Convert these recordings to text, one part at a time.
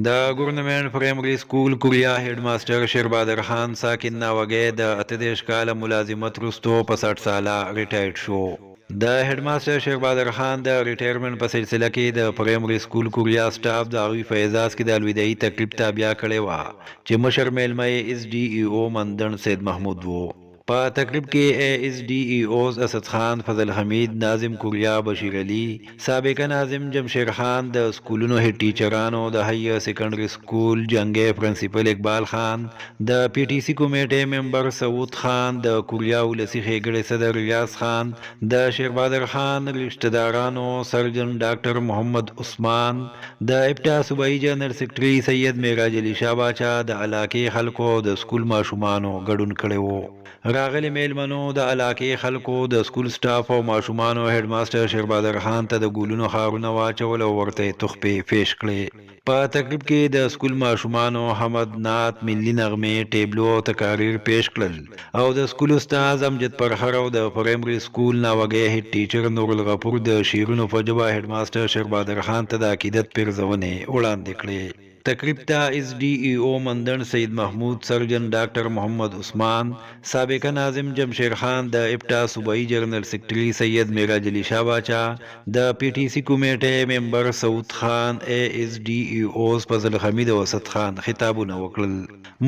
د ګورنمنټ پرایمري سکول کوریا هډ ماسټر شیربادر خان ساکن ناوګی د 38 کاله ملازمت وروسته په 60 ساله ریټایرډ شو. د هډ ماسټر شیربادر خان د ریټایرمنټ په سلسله کې د پرایمري سکول کوریا سټاف د هغوی په اعزاز کې د الوداعي تقریب تابع کړې وه چې مشر میلمه یې اس ډي ای او مندن سید محمود و. په تقریب کې ایس ډي ای اوز اسد خان، فضل حمید، ناظم کوریا، بشیر علي، سابقه ناظم جمشید خان، د سکولونو هډ ټیچرانو، د هایر سیکنډري سکول جنګي پرنسپل اقبال خان، د پی ټي سی کمیټې ممبر سعود خان، د کوریا ولسی ښېګړې صدر ریاض خان، د شیربادر خان رشتہ دارانو، سرجن ډاکټر محمد عثمان، د ابټا صوبایي جنرال سیکرټري سید معراج علي شاه باچا، د علاقې خلکو او د سکول ماشومانو ګډون کړی و. راغلي میلمنو د علاقې خلکو، د سکول سټاف او ماشومانو هډ ماسټر شیربادر خان ته د ګلونو خارونه واچول او ورته تحفې پیش کړې. په تقریب کې د سکول ماشومانو حمد نعت، ملي نغمې، ټیبلو او تقاریر پیش کړل او د سکول استاد امجد پرهر او د پرایمري سکول ناوګی هډ ټیچر نور الغفور د شیرونو په ژبه هډ ماسټر شیربادر خان ته د عقیدت پیرزونې وړاندې کړې. تقریب ته اس ډي ای او مندن سید محمود، سرجن ډاکټر محمد عثمان، سابقه ناظم جمشید خان، د ابټا صوبایي جنرال سیکرټري سید معراج علي شاه باچا، د پی ټي سی کمیټې ممبر سعود خان، ایس ډي ای اوز فضل حمید او اسد خان خطابونه وکړل.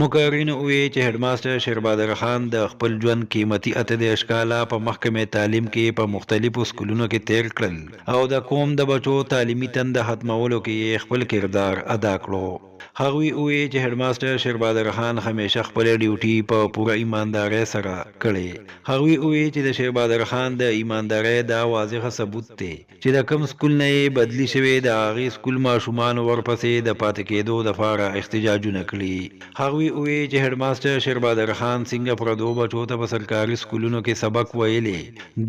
مقررین وویل چې هډ ماسټر شیربادر خان د خپل ژوند قیمتي 38 کاله په محکمه تعلیم کې په مختلفو سکولونو کې تیر کړل او د قوم د بچو تعلیمي تنده ختمولو کې خپل کردار ادا کړو. هغوی وویل چې هډ ماسټر شیربادر خان همیشه خپل ډیوټي په پوره ایماندارۍ سره کړې. هغوی وویل چې د شیربادر خان د ایماندارۍ دا واضح ثبوت دی چې د کوم سکول نه یې بدلی شوی د هغې سکول ماشومان ورپسې د پاتې کېدو دپاره احتجاجونه کړي. هغوی وویل چې هډ ماسټر شیربادر خان څنګه پردو بچو ته په سرکاري سکولونو کې سبق ویلی،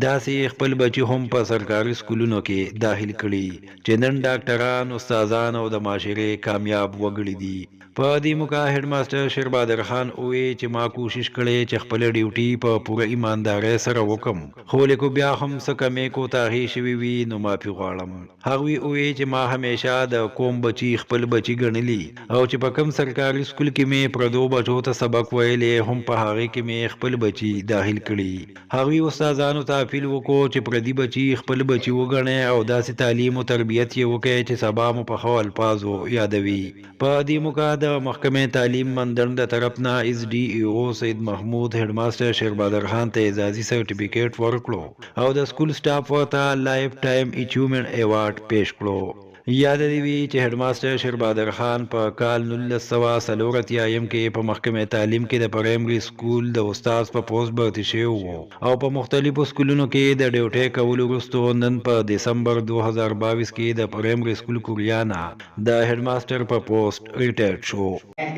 داسې خپل بچي هم په سرکاري سکولونو کې داخل کړي چې نن ډاکټران، استادان او د معاشرې کامیاب وګړي دي. په دې موقع هډ ماسټر شیربادر خان وویل چې ما کوشش کړی چې خپل ډیوټي په پوره ایماندارۍ سره وکم، خو لیکو بیا هم څه کمې کوتاهۍ شوي وي نو معافي غواړم. هغوی وویل چې ما همیشه د قوم بچي خپل بچي ګڼلي او چې په کم سرکاري سکول کې مې پردو بچو ته سبق ویلی هم په هغې کې مې خپل بچي داخل کړي. هغوی استادانو ته اپیل وکړو چې پردي بچي خپل بچي وګڼئ او داسې تعلیم او تربیت یې وکړئ چې سبا مو په ښو الفاظو یادوي. په دې موقع د محکمې تعلیم مندن د طرف نه اس ډي ای او سید محمود هډ ماسټر شیربادر خان ته اعزازي سرټیفیکیټ ورکړو او د سکول سټاف ورته لایف ټایم اچیومنټ ایوارډ پیش کړو. یاد دی وی چې هډ ماسټر شیربادر خان په کال 1984 کې په محکمه تعلیم کې د پرایمري سکول د استاد په پوسټ برتی شوی وو او په مختلفو سکولونو کې د ډیوټي کولو وروسته نن په دسمبر 2022 کې د پرایمري سکول کوریانا د هډ ماسټر په پوسټ ریټایرډ شو.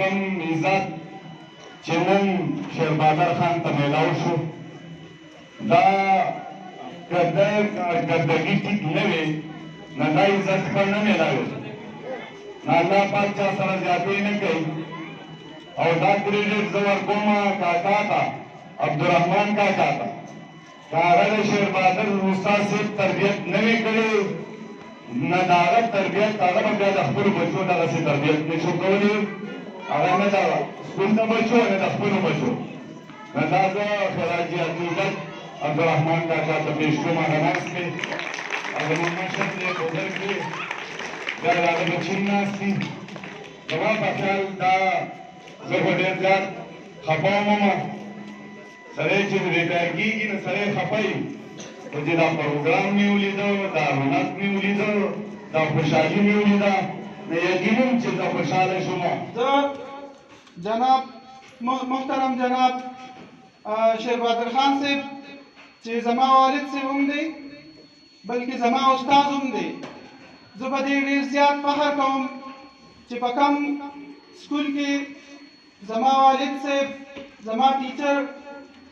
کم عزت چې نن شیربادر خان ته میلاو شو، دا ګردګي ټیک نه وي نه دا عزت ښه نه میلاوي، نه الله پاک چا سره زیاتې نه کوي. او دا کریډټ زه ورکوم کاکا ته، عبدالرحمن کاکا ته، که هغه د شیربادر استاد صاحب تربیت نه وي کړې، نه د هغه تربیت هغه به بیا د خپلو بچو دغسې تربیت نه شو کولی، هغه نه د سکول د بچو نه د خپلو بچو. نو دا زه خراجي عقیدت عبدالرحمن کاکا ته پېښ کوم. هغه ناست دی، هغه محمد شف دی بزرګ دی، بیا د هغه بچي ناست دي. زما په خیال دا زه خو ډېر زیات خفه ومه، سړی چې ریټایر کېږي نو سړی خفه وي، خو چې دا پروګرام مې ولیده، دا رونق مې ولیده، دا خوشحالي مې ولیده، نو یقیناً چې زه خوشحاله شوم. زه جناب محترم جناب شیربادر خان صاحب چې زما والد صاحب هم دی بلکې زما استاد هم دی، زه په دې ډېر زیات فخر کوم چې په کوم سکول کې زما والد صاحب زما ټیچر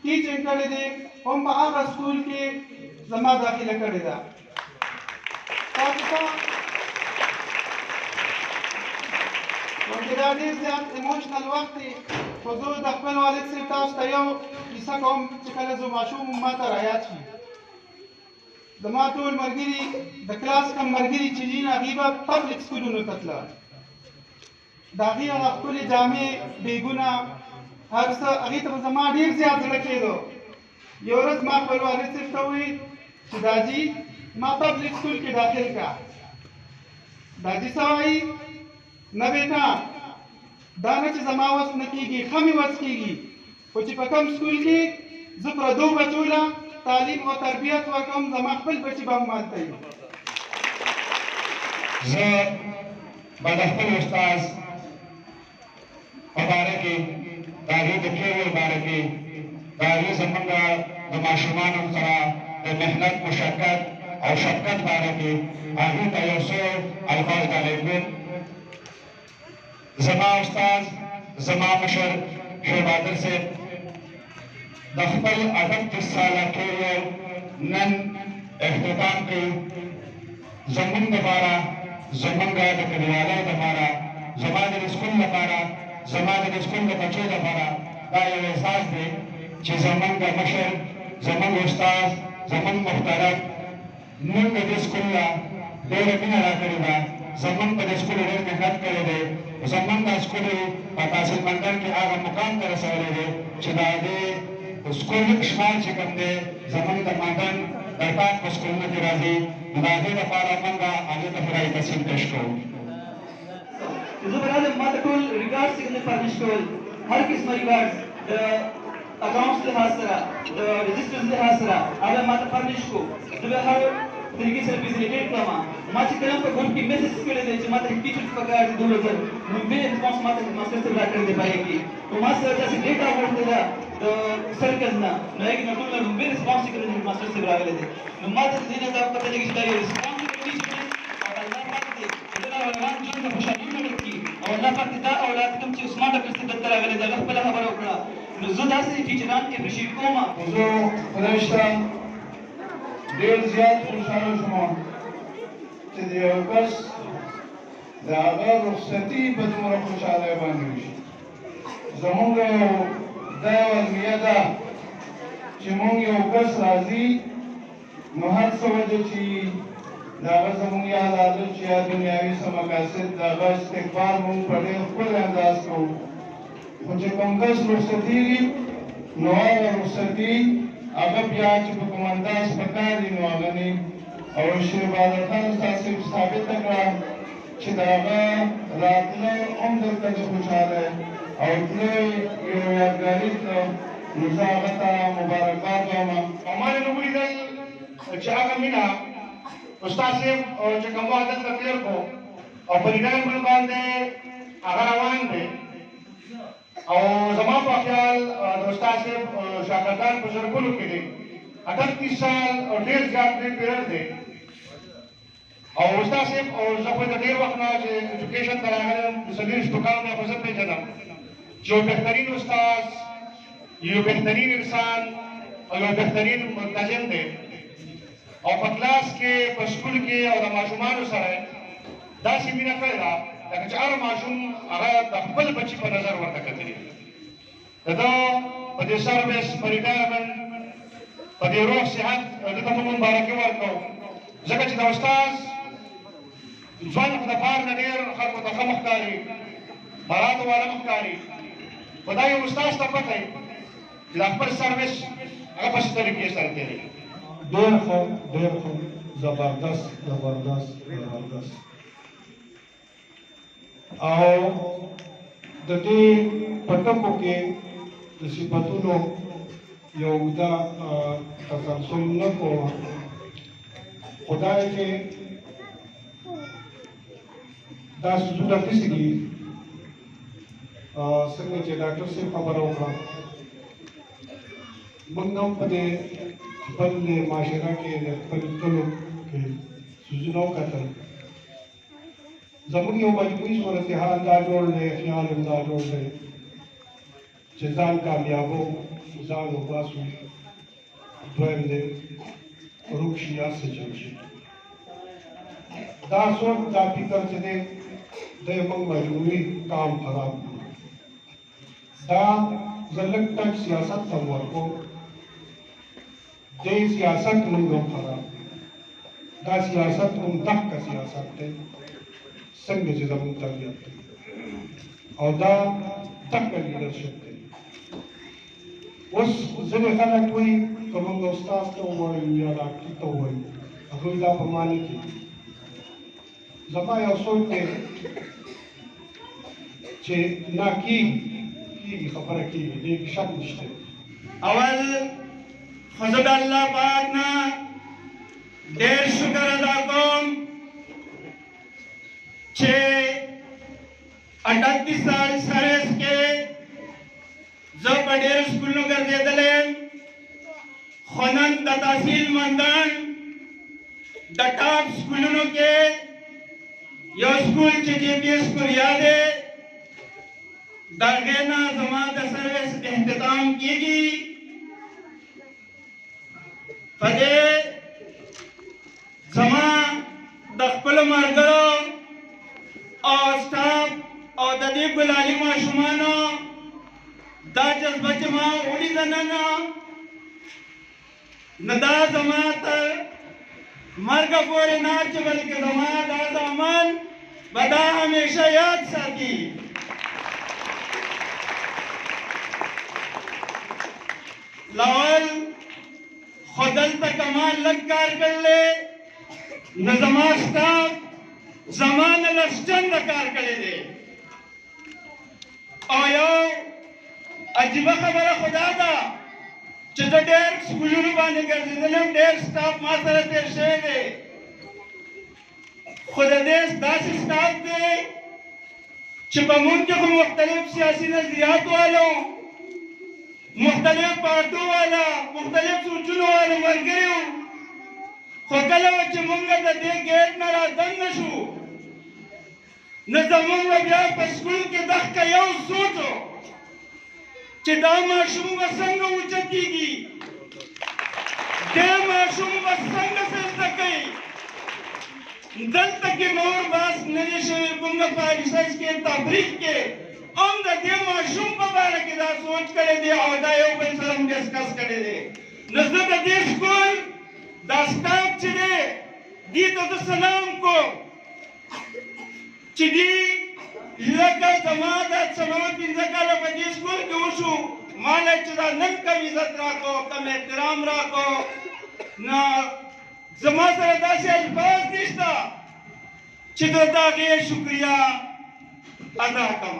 ټیچنګ کړی دی، هم په هغه سکول کې زما داخله کړې ده. تاسو ته ورته دا ډېر زیات ایموشنل وخت دی، خو زه د خپل والد صاحب تاسو ته یو کیسه کوم چې کله زه ماشوم وم ما ته رایاد شي. زما ټول ملګري د کلاس کم ملګري چې دي هغوی به پبلک سکولونو ته تلل، د هغې هغه ښکلې جامې بیګونه هر څه هغې ته به زما ډېر زیات زړه کېدو. یو ورځ ما خپل والد صاحب ته وویل چې داجي ما پبلک سکول کې داخل کا. داجي څه وایي؟ نه بیټا دا نه چې زما وس نه کېږي، ښه مې وس کېږي، خو چې په کوم سکول کې زه پردو بچو له تعلیم او تربیت ورکوم زما خپل بچي به هم هلته وي. زه به د خپل استاد په باره کې د هغې د کیریئر باره کې د هغې زموږ د ماشومانو سره د محنت مشقت او شفقت باره کې هغې ته یو څو الفاظ ډالۍ کړم. زما استاد زما مشر شیر بهادر صاحب د خپل 38 ساله کیریئر نن اختتام کوي. زموږ دپاره زموږ د کلیوالۍ دپاره زما د سکول لپاره زما د سکول د بچو دپاره دا یو احساس دی چې زموږ مشر زموږ استاد زموږ محترم موږ د دې سکول نه ډېره مینه راکړې ده. زموږ په دې سکول ډېر محنت کړی دی. زموږ دا سکول په تحصیل منډر کې هغه مقام ته رسولی دی چې د هغې سکول شمال چې کوم دی زموږ د منډن د ټاپ په سکولونو کې راځي. نو د هغې لپاره موږ هغې ته خدای تحصیل پیش کوو. زه به راځم ما ته ټول ریګارډز څنګه فرنیش کول، هر قسمه ریګارډز د اکاونټس لحاظ سره د رجسټرز لحاظ سره هغه ما ته فرنیش کړو. زه به هر طریقې سره فیسیلیټیټ کړم. ما چې کله په ګروپ کې میسج کړی دی چې ما ته ټیچرز پکار دي 2000 نو بې ریسپانس ما ته ماسټر صاحب راکړی دی په هغې کې. نو ما سره داسې ډېټا غوښتې ده د سرکز نه، نو هغې نه ټول نه بې ریسپانس چې کله ماسټر صاحب راغلی دی نو ما ته د دې نه دا پته لګي چې دا یو ریسپانسبلټي چې او الله پاک دی د دا روان ژوند د خوشحالۍ نه ډک کړي او الله پاک دې دا اولاد کوم چې عثمان ډاکټر صاحب دلته راغلی دی هغه خپله خبره وکړه. نو زه داسې ټیچران اپریشیټ کوم. زه خدای شته ډېر زیات خوشحاله شوم چې د یو کس د هغه رخصتي په دومره خوشحالۍ باندې وشي. زموږ دا یو المیه ده چې موږ یو کس راځي نو هر څه وجه چې د هغه زموږ یاد عادت چې یا دنیاوي څه مقاصد د هغه استقبال موږ په ډېر ښکلی انداز کوو. خو چې کوم کس رخصتېږي نو هغه رخصتي هغه بیا چې په کوم انداز پکار دي نو هغه نه او شیر بهادر خان استاد صاحب ثابته کړه چې د هغه راتله هم دلته د خوشحالی او تله یو یادګاري تله نو زه هغه ته مبارکباد وایم. او ما نه ولیدل چې هغه مینه استاد صاحب چې کوم وخت دلته تېر کړو او په ریټایرمنټ باندې هغه روان دی او زما په خیال د استاد صاحب شاګردان په زرګونو کې دي. 38 سال او ډېر زیات پیریډ دی او استاد صاحب او زه خو د ډېر وخت نه چې ایجوکیشن ته راغلم د څلوېښتو کالو نه خو زه پېژنم چې یو بهترین استاد یو بهترین انسان او یو بهترین ملتزم دی او په کلاس کې په سکول کې او د ماشومانو سره داسې مینه کړې ده لکه چې هر ماشوم هغه د خپل بچي په نظر ورته کتلي. د ده په دې سروس په ریټایرمنټ په دې روغ صحت ده ته موږ مبارکي ورکوو ځکه چې د استاد ژوند خو د پار نه ډېر خلکو ته ښه ښکاري مراتو والا ښکاري خو دا یو استاد ته پته وي چې د خپل سروس هغه په څه طریقې سره تېروي. ډېر ښه زبردست زبردست زبردست او د دې په ټکو کې د صفتونو یو اوږده تسلسل نه کوم. خدای چې دا څیزونه داسې دي څنګه چې ډاکټر صاحب خبره وکړه موږ هم په دې خپل معاشره کې د خپل کلو کې څیزونه وکتل. زموږ یو مجموعي صورتحال دا جوړ دی خیال هم دا جوړ دی چې ځان کامیابو ځان وباسو دویم دی روک شي یا سچل شي. دا څوک دا فکر چې دی د موږ مجموعي کام خراب کړو. دا زه لږ ټک سیاست ته ورکوم دې سیاست موږ هم خراب دا سیاست هم دقه سیاست دی څنګه چې زموږ تربیت دی او دا دغه لیډرشپ دی. اوس ځینې خلک وایي که موږ استاد ته ووایو یا ډاکټر ته ووایو هغوی دا په ما نه کېږي. زما یو سوچ دی چې نه کېږي خبره کېږي دې کې شک نشته. اول خو زه د الله پاک نه ډېر شکر ادا کوم چې 38 سال سروس کې زه په ډېرو سکولونو ګرځېدلی یم، خو نن د تحصیل مندان د ټاپ سکولونو کې یو سکول چې JPS کوریا دی د هغې نه زما د سروس اختتام کېږي. په دې زما د خپلو ملګرو او سټاف او د دې ګلالي ماشومانو دا جذبه چې ما ولیده نن نو دا زما تر مرګه پورې نه چې بلکې زما دا زامن به دا همیشه یاد ساتي. لاول خو دلته که ما لږ کار کړلی نو زما سټاف زما نه لږ چنده کار کړی دی. او یو عجیبه خبره خو دا ده چې زه ډېر سکولونو باندې ګرځېدلی یم، ډېر سټاف ما سره تېر شوی دی، خو د دې داسې سټاف دی چې په موږ کې خو مختلف سیاسي نظریات والو، مختلف پارټو والا، مختلف سوچونو والو ملګري وو، خو کله چې موږ د دې ګیټ نه را دننه شو نو زموږ بیا په سکول کې دغه یو سوچ و چې دا ماشوم به څنګه اوچتېږي، دې ماشوم به څنګه زده کوي. دلته کې نور بحث نه دی شوی، موږ په ریسرچ کې تبریک کې هم د دې ماشوم په باره کې دا سوچ کړی دی او دا یو بل سره هم ډسکس کړی دی. نو زه د دې سکول دا سټاف چې دی دې ته زه سلام کوم چې دې لکه زما دا 4-5 کاله په دې سکول کې وشو، ما له چې دا نن کم عزت راکړو، کم احترام راکړو، نو زما سره داسې الفاظ نشته چې د هغې شکریه ادا کړم.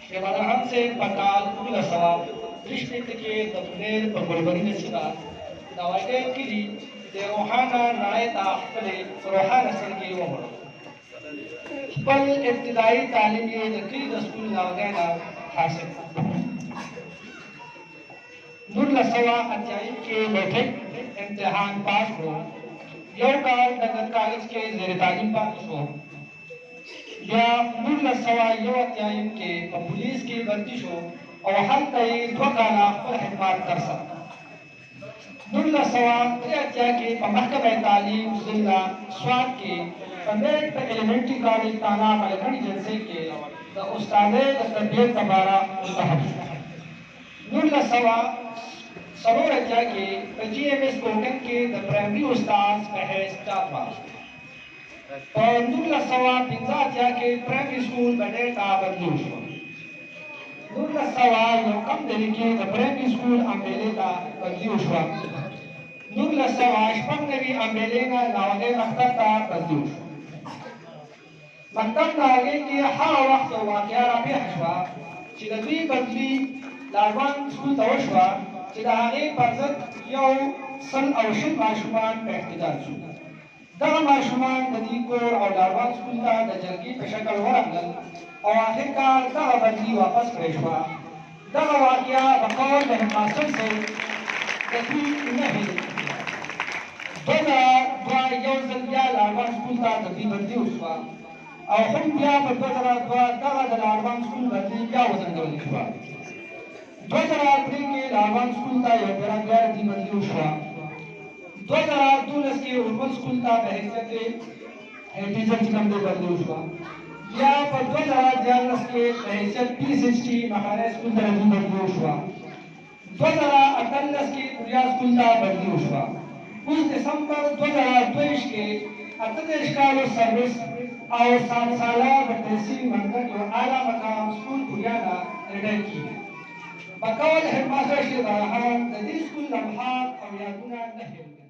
شهباز خان سے پکال 1963 کې د پنیر په بربري نشدا دا واقع کړي د روحانه نړۍ ته خپل روحانه څنګه ومړ. خپل ابتدایي تعلیم یې د کلي د سکول لاغانه حاصل. 1988 کې میټرک امتحان پاس کړو، یو کال ډګر کالج کې زیر تعلیم پاتې شو، بیا 1981 کې په پولیس کې بھرتی شو او هلته یې 2 کاله خپل خدمات ترسره کړل. 1983 کې په محکمه تعلیم ضلع سوات کې په میرټ په ایلیمنټري کالج تانا ملګري جلسې کې د استادۍ د تربیت لپاره منتخب شو. 1984 کې په GMS کوټن کې د پرایمري استاد په حیث تعینات شو. په 1985 کې پرایمري سکول باندې بدلون شو. 1991 کې د پرایمري سکول امبېلې ته بدلون شو. 1996 امبېلې نه لاوګي مکتب ته بدلون شو. مکتب لاوګي کې هغه وخت واقعیا راپېښ شوه چې د دوی بدلي لاروان سکول ته وشوه چې د هغې پر ضد یو 100 ماشومان په احتجاج شو. دغه ماشومان د دې کور او لاروان سکول ته د جرګې په شکل ورغلل او آخرکار دغه بدلي واپس کړی شوه. دغه واقعه په قول د هیډماسټر صاحب د دوی نه هېرېږي. 2002 یو ځل بیا لاروان سکول ته د دوی بدلي وشوه او هم بیا په 2002 دغه د لاروان سکول بدلي بیا وځنډول شوه. 2003 کې لاروان سکول ته یو بیا د دوی بدلي وشوه. 2012 کې اوربل سکول ته په حیثیت هیټیزر چې کوم دی بدلون شوه. بیا په 2014 کې په حیثیت P60 مهاراج سکول ته بدلون شوه. 2018 کې کوریا سکول ته بدلون شوه. اوس دسمبر 2022 کې 38 کالو سروس او 7 ساله بالتحصیل منګل یو اعلی مقام سکول کلیانا ریټایر کیږي. بقول هیډ ماسټر شیربادر خان د دې سکول لمحات او یادونه نه هېروي.